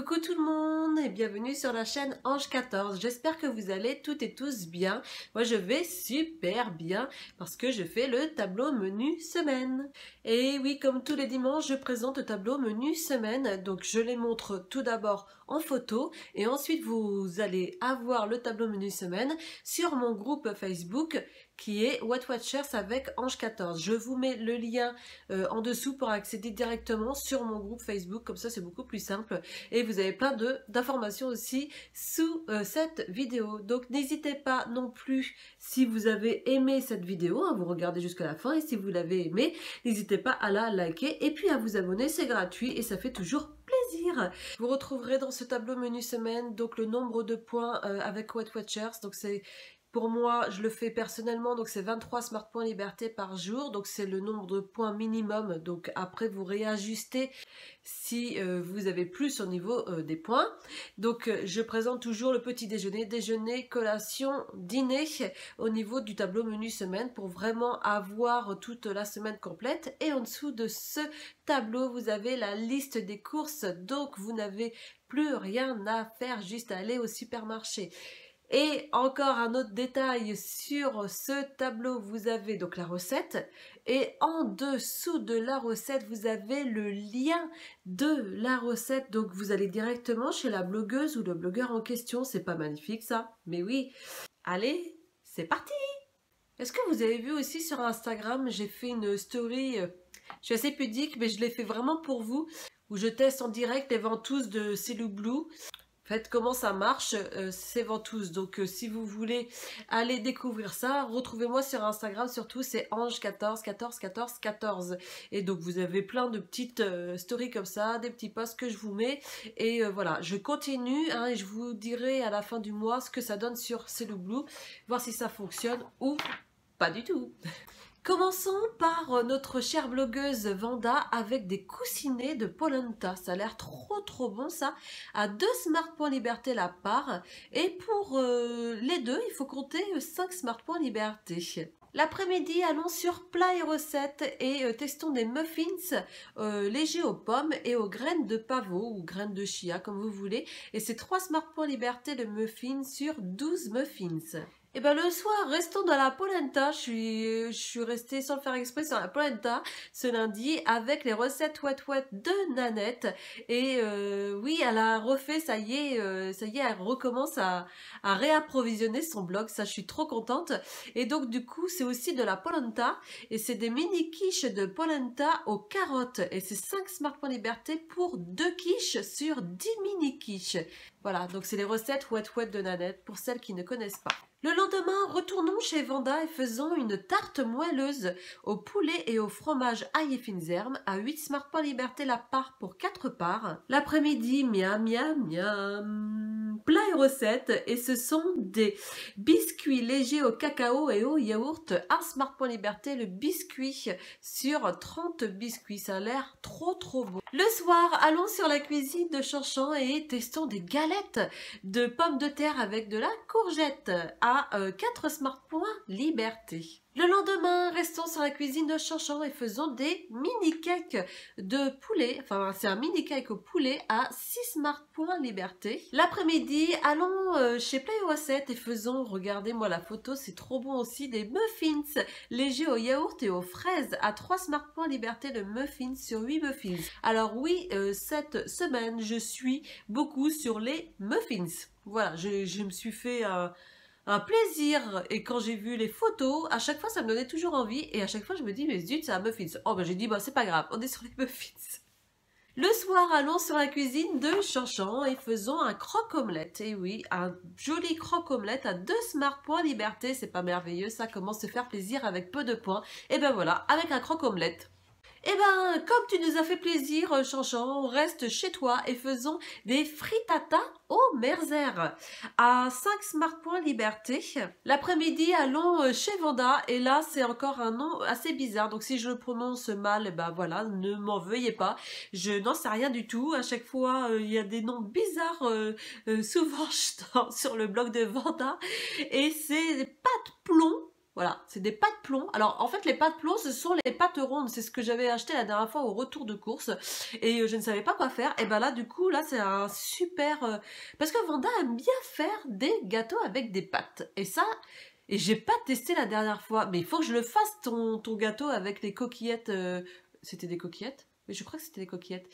Coucou tout le monde et bienvenue sur la chaîne Ange 14. J'espère que vous allez toutes et tous bien. Moi je vais super bien parce que je fais le tableau menu semaine. Et oui, comme tous les dimanches, je présente le tableau menu semaine. Donc je les montre tout d'abord en photo et ensuite vous allez avoir le tableau menu semaine sur mon groupe Facebook qui est What Watchers avec Ange 14. Je vous mets le lien en dessous pour accéder directement sur mon groupe Facebook, comme ça c'est beaucoup plus simple et vous avez plein d'informations aussi sous cette vidéo. Donc n'hésitez pas non plus, si vous avez aimé cette vidéo, vous regardez jusqu'à la fin, et si vous l'avez aimé, n'hésitez pas à la liker et puis à vous abonner, c'est gratuit et ça fait toujours plaisir. Vous retrouverez dans ce tableau menu semaine donc le nombre de points avec What Watchers, donc c'est... Pour moi, je le fais personnellement, donc c'est 23 smart points liberté par jour, donc c'est le nombre de points minimum, donc après vous réajustez si vous avez plus au niveau des points. Donc je présente toujours le petit déjeuner, déjeuner, collation, dîner au niveau du tableau menu semaine pour vraiment avoir toute la semaine complète. Et en dessous de ce tableau, vous avez la liste des courses, donc vous n'avez plus rien à faire, juste à aller au supermarché. Et encore un autre détail sur ce tableau, vous avez donc la recette et en dessous de la recette, vous avez le lien de la recette. Donc vous allez directement chez la blogueuse ou le blogueur en question. C'est pas magnifique ça? Mais oui. Allez, c'est parti! Est-ce que vous avez vu aussi sur Instagram, j'ai fait une story, je suis assez pudique, mais je l'ai fait vraiment pour vous, où je teste en direct les ventouses de Célou Blue. En fait, comment ça marche, ces ventouses. Donc, si vous voulez aller découvrir ça, retrouvez-moi sur Instagram, surtout, c'est Ange14141414. Et donc, vous avez plein de petites stories comme ça, des petits posts que je vous mets. Et voilà, je continue, hein, et je vous dirai à la fin du mois ce que ça donne sur Célou Blue, voir si ça fonctionne ou pas du tout. Commençons par notre chère blogueuse Vanda avec des coussinets de polenta. Ça a l'air trop bon ça, à 2 smart points liberté la part. Et pour les deux, il faut compter 5 smart points liberté. L'après-midi, allons sur plat et recettes et testons des muffins légers aux pommes et aux graines de pavot ou graines de chia comme vous voulez. Et c'est 3 smart points liberté le muffin sur 12 muffins. Et ben le soir, restons dans la polenta. Je suis restée sans le faire exprès sur la polenta ce lundi avec les recettes What de Nanette. Et oui, elle a refait, ça y est, elle recommence à réapprovisionner son blog. Ça, je suis trop contente. Et donc du coup, c'est aussi de la polenta et c'est des mini quiches de polenta aux carottes. Et c'est 5 smart points liberté pour 2 quiches sur 10 mini quiches. Voilà, donc c'est les recettes What de Nanette pour celles qui ne connaissent pas. Le lendemain, retournons chez Vanda et faisons une tarte moelleuse au poulet et au fromage ail et fines herbes à 8 smart points liberté la part pour 4 parts. L'après-midi, miam miam miam, plat et recettes, et ce sont des biscuits légers au cacao et au yaourt, 1 smart point liberté le biscuit sur 30 biscuits. Ça a l'air trop bon. Le soir, allons sur la cuisine de Chanchan et testons des galettes de pommes de terre avec de la courgette à 4 smart points liberté. Le lendemain, restons sur la cuisine de Chanchan et faisons des mini cakes de poulet. Enfin, c'est un mini cake au poulet à 6 smart points liberté. L'après-midi, allons chez Play Recettes et faisons, regardez-moi la photo, c'est trop bon aussi, des muffins légers au yaourt et aux fraises à 3 smart points liberté de muffins sur 8 muffins. Alors oui, cette semaine, je suis beaucoup sur les muffins. Voilà, je me suis fait un plaisir, et quand j'ai vu les photos, à chaque fois ça me donnait toujours envie, et à chaque fois je me dis mais zut, c'est un muffins. Oh ben j'ai dit bah c'est pas grave, on est sur les muffins. Le soir, allons sur la cuisine de Chanchan et faisons un croque-omelette. Et oui, un joli croque-omelette à 2 smart points liberté, c'est pas merveilleux, ça commence à se faire plaisir avec peu de points. Et ben voilà, avec un croque-omelette. Eh ben, comme tu nous as fait plaisir, Chanchan, on reste chez toi et faisons des frittata au merzer à 5 smart points liberté. L'après-midi, allons chez Vanda et là, c'est encore un nom assez bizarre. Donc, si je le prononce mal, eh ben voilà, ne m'en veuillez pas. Je n'en sais rien du tout. À chaque fois, il y a des noms bizarres souvent sur le blog de Vanda et c'est pâte plomb Voilà, c'est des pâtes plomb. Alors en fait les pâtes plomb ce sont les pâtes rondes, c'est ce que j'avais acheté la dernière fois au retour de course et je ne savais pas quoi faire. Et ben là du coup là c'est un super parce que Vanda aime bien faire des gâteaux avec des pâtes. Et ça j'ai pas testé la dernière fois, mais il faut que je le fasse ton gâteau avec les coquillettes. C'était des coquillettes? Oui, je crois que c'était des coquillettes.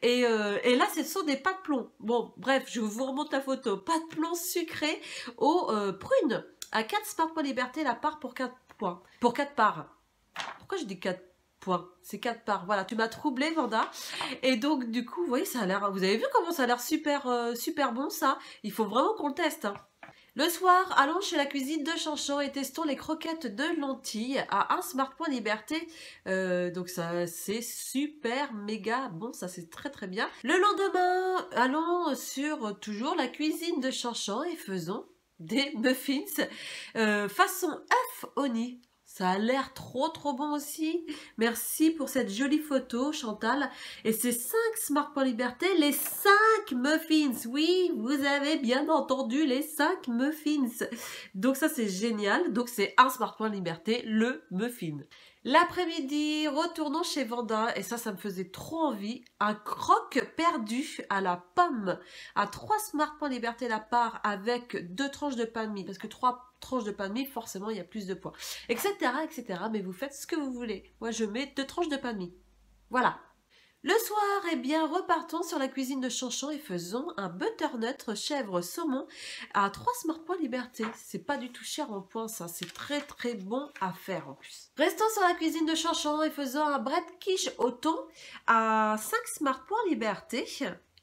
Et là, ce sont des pâtes plomb. Bon, bref, je vous remonte la photo. Pâtes plomb sucrées aux prunes. À 4 Smart Points Liberté, la part pour 4 points. Pour 4 parts. Pourquoi je dis 4 points? C'est 4 parts. Voilà, tu m'as troublé, Vanda. Et donc, du coup, vous voyez, ça a l'air... Vous avez vu comment ça a l'air super, super bon, ça? Il faut vraiment qu'on le teste, hein. Le soir, allons chez la cuisine de Chanchon et testons les croquettes de lentilles à 1 Smart Point Liberté. Donc ça, c'est super méga bon, ça c'est très très bien. Le lendemain, allons sur toujours la cuisine de Chanchon et faisons des muffins façon œuf au nid. Ça a l'air trop trop bon aussi. Merci pour cette jolie photo, Chantal. Et c'est 5 Smart Points Liberté, les 5 muffins. Oui, vous avez bien entendu, les 5 muffins. Donc ça, c'est génial. Donc c'est un Smart Point Liberté, le muffin. L'après-midi, retournons chez Vanda, et ça me faisait trop envie, un croque perdu à la pomme, à 3 Smart Points Liberté la part, avec 2 tranches de pain de mie, parce que 3 tranches de pain de mie, forcément, il y a plus de poids, etc., etc., mais vous faites ce que vous voulez. Moi, je mets 2 tranches de pain de mie. Voilà. Le soir, eh bien, repartons sur la cuisine de Chanchon et faisons un butternut chèvre saumon à 3 Smart Points Liberté. C'est pas du tout cher en points, ça. C'est très très bon à faire en plus. Restons sur la cuisine de Chanchon et faisons un bread quiche au thon à 5 Smart Points Liberté.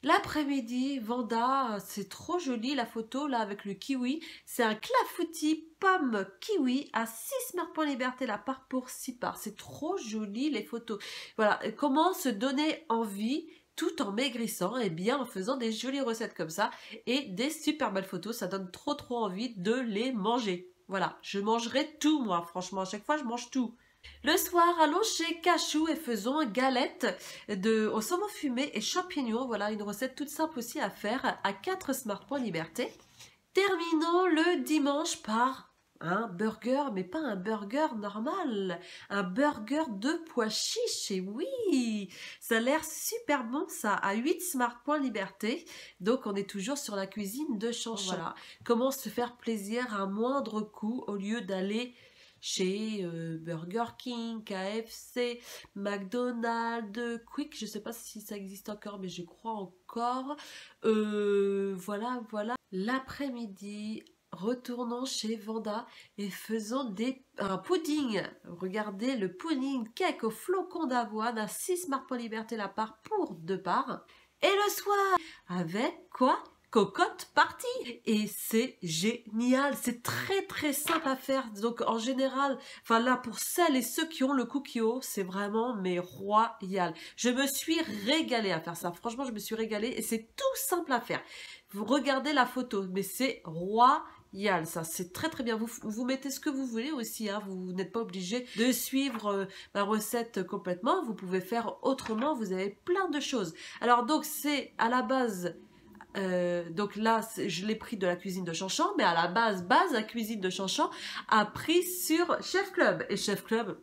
L'après-midi, Vanda, c'est trop joli la photo là avec le kiwi. C'est un clafoutis pomme kiwi à 6 Smart Points Liberté la part pour 6 parts. C'est trop joli les photos. Voilà, comment se donner envie tout en maigrissant, et bien en faisant des jolies recettes comme ça et des super belles photos. Ça donne trop trop envie de les manger. Voilà, je mangerai tout moi, franchement, à chaque fois je mange tout. Le soir, allons chez Cachou et faisons galette au saumon fumé et champignons. Voilà, une recette toute simple aussi à faire à 4 Smart Points Liberté. Terminons le dimanche par un burger, mais pas un burger normal, un burger de pois chiches, et oui, ça a l'air super bon ça, à 8 Smart Points Liberté, donc on est toujours sur la cuisine de Chanchon. Voilà, comment se faire plaisir à moindre coût au lieu d'aller chez Burger King, KFC, McDonald's, Quick, je sais pas si ça existe encore, mais je crois encore. Voilà, voilà. L'après-midi, retournons chez Vanda et faisons un pudding. Regardez le pudding cake au flocon d'avoine à 6 Smart Points Liberté la part pour 2 parts. Et le soir, avec quoi? Cocotte partie, et c'est génial, c'est très très simple à faire. Donc en général, enfin là pour celles et ceux qui ont le cookie-o, c'est vraiment mais royal. Je me suis régalée à faire ça, franchement je me suis régalée et c'est tout simple à faire. Vous regardez la photo, mais c'est royal, ça c'est très très bien. Vous mettez ce que vous voulez aussi, hein. Vous n'êtes pas obligé de suivre ma recette complètement, vous pouvez faire autrement, vous avez plein de choses. Alors donc c'est à la base... donc là, je l'ai pris de la cuisine de Chanchon, mais à la base, la cuisine de Chanchon a pris sur Chef Club. Et Chef Club,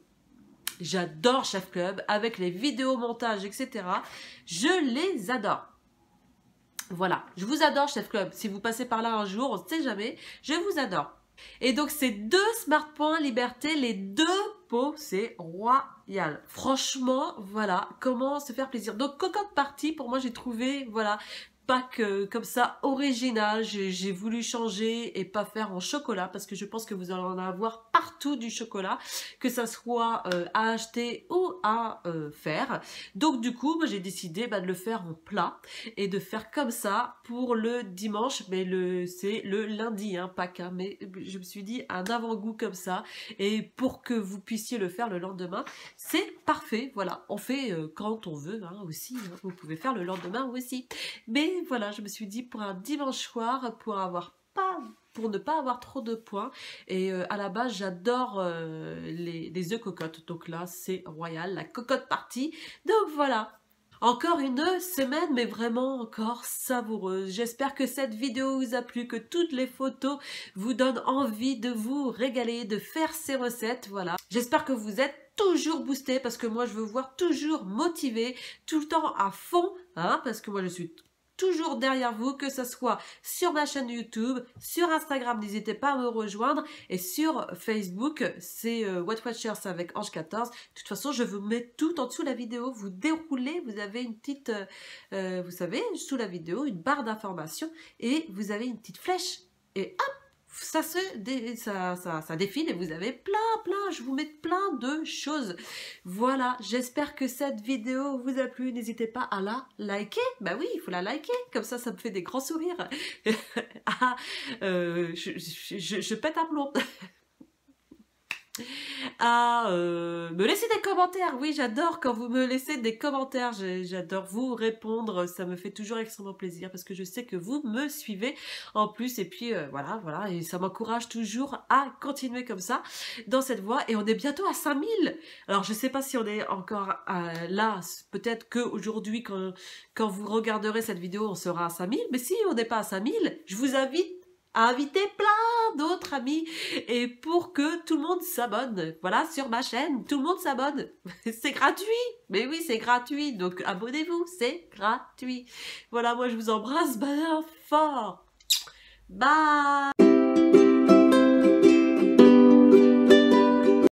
j'adore Chef Club, avec les vidéos montages, etc. Je les adore. Voilà, je vous adore Chef Club. Si vous passez par là un jour, on ne sait jamais, je vous adore. Et donc, ces 2 Smart Points Liberté, les 2 pots, c'est royal. Franchement, voilà, comment se faire plaisir. Donc, cocotte partie, pour moi, j'ai trouvé, voilà, pack comme ça original. J'ai voulu changer et pas faire en chocolat parce que je pense que vous allez en avoir partout du chocolat, que ça soit à acheter ou à faire. Donc du coup j'ai décidé de le faire en plat et de faire comme ça pour le dimanche, mais c'est le lundi hein, Pâques, hein, mais je me suis dit un avant-goût comme ça, et pour que vous puissiez le faire le lendemain, c'est parfait. Voilà, on fait quand on veut hein, aussi, hein. Vous pouvez faire le lendemain aussi, mais voilà, je me suis dit pour un dimanche soir, pour ne pas avoir trop de points. Et à la base, j'adore les œufs cocottes. Donc là, c'est royal, la cocotte partie. Donc voilà. Encore une semaine, mais vraiment encore savoureuse. J'espère que cette vidéo vous a plu, que toutes les photos vous donnent envie de vous régaler, de faire ces recettes. Voilà. J'espère que vous êtes toujours boosté parce que moi je veux vous voir toujours motivé, tout le temps à fond, hein, parce que moi je suis toujours derrière vous, que ce soit sur ma chaîne YouTube, sur Instagram, n'hésitez pas à me rejoindre, et sur Facebook, c'est What Watchers avec Ange 14. De toute façon, je vous mets tout en dessous de la vidéo, vous déroulez, vous avez une petite, vous savez, sous la vidéo, une barre d'information, et vous avez une petite flèche, et hop, ça défile et vous avez plein, je vous mets plein de choses. Voilà, j'espère que cette vidéo vous a plu. N'hésitez pas à la liker. Bah oui, il faut la liker, comme ça me fait des grands sourires. Ah, je pète un plomb. À me laisser des commentaires. Oui, j'adore quand vous me laissez des commentaires. J'adore vous répondre. Ça me fait toujours extrêmement plaisir parce que je sais que vous me suivez en plus. Et puis voilà, et ça m'encourage toujours à continuer comme ça dans cette voie. Et on est bientôt à 5000. Alors, je sais pas si on est encore là. Peut-être qu'aujourd'hui, quand vous regarderez cette vidéo, on sera à 5000. Mais si on n'est pas à 5000, je vous invite à inviter plein d'autres amis et pour que tout le monde s'abonne. Voilà, sur ma chaîne, tout le monde s'abonne. C'est gratuit. Mais oui, c'est gratuit. Donc abonnez-vous, c'est gratuit. Voilà, moi je vous embrasse bien fort. Bye.